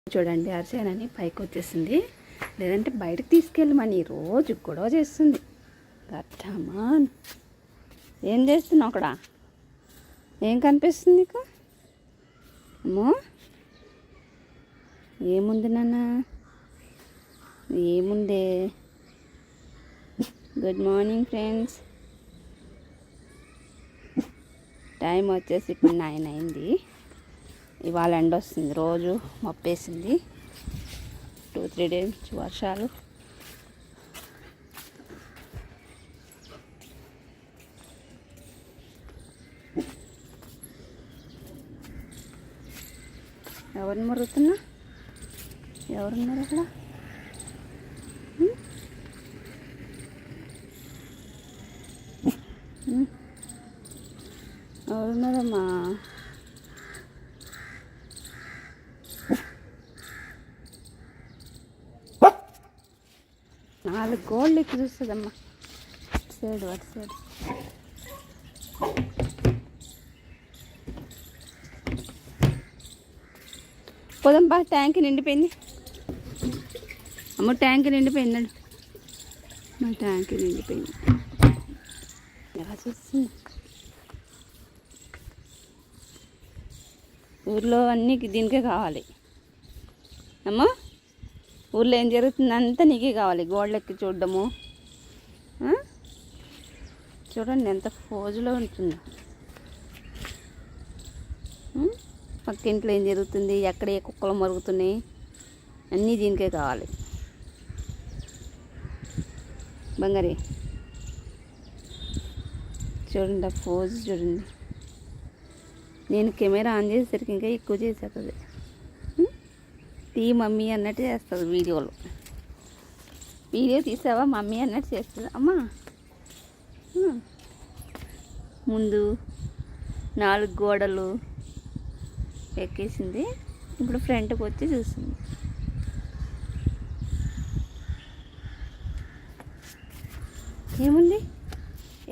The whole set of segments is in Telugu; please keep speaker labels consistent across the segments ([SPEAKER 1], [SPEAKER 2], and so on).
[SPEAKER 1] చూడండి అర్చనని పైకి వచ్చేసింది. లేదంటే బయటకు తీసుకెళ్ళమని రోజు గొడవ చేస్తుంది. కట్టమాన్ ఏం చేస్తున్నావు అక్కడ? ఏం కనిపిస్తుంది నీకు? అమ్మో ఏముంది నాన్న? ఏముందే? Good morning friends. టైం వచ్చేసి ఇప్పుడు 9 అయింది. ఇవాళ ఎండ వస్తుంది, రోజు మప్పేసింది. 2-3 డేస్ వర్షాలు. ఎవరిని మరుగుతున్నా? ఎవరున్నారు అక్కడ? ఎవరున్నారమ్మా? నాలుగు గోళ్ళు ఎక్కి చూస్తుందమ్మా. సైడ్ వాటి సైడ్ పోదంపా. ట్యాంక్ నిండిపోయింది అమ్మ, ట్యాంక్ నిండిపోయిందండి. మా ట్యాంక్ నిండిపోయింది. ఎలా చూస్తుంది? ఊర్లో అన్నీ దీనికే కావాలి అమ్మ. ఊర్లో ఏం జరుగుతుంది అంతా నీకే కావాలి. గోడలెక్కి చూడడము. చూడండి ఎంత ఫోజులో ఉంటుందో. పక్కింట్లో ఏం జరుగుతుంది, ఎక్కడ ఏ కుక్కలు మరుగుతున్నాయి, అన్నీ దీనికే కావాలి. బంగారి చూడండి ఆ ఫోజు చూడండి. నేను కెమెరా ఆన్ చేసేసరికి ఇంకా ఎక్కువ చేసేస్తుంది. తీ మమ్మీ అన్నట్టు చేస్తుంది వీడియోలో. వీడియో తీసావా మమ్మీ అన్నట్టు చేస్తుంది అమ్మా. ముందు 4 గోడలు ఎక్కేసింది, ఇప్పుడు ఫ్రంట్కి వచ్చి చూస్తుంది. ఏముంది?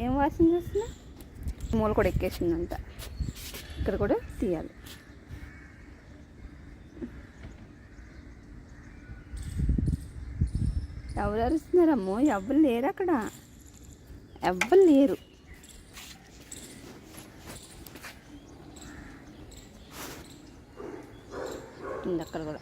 [SPEAKER 1] ఏం వాసన చూస్తున్నా? మూల కూడా ఎక్కేసిందంట. ఇక్కడ కూడా తీయాలి. ఎవరు అరుస్తున్నారమ్మో? ఎవ్వరు లేరు అక్కడ, ఎవ్వరు లేరు. అక్కడ కూడా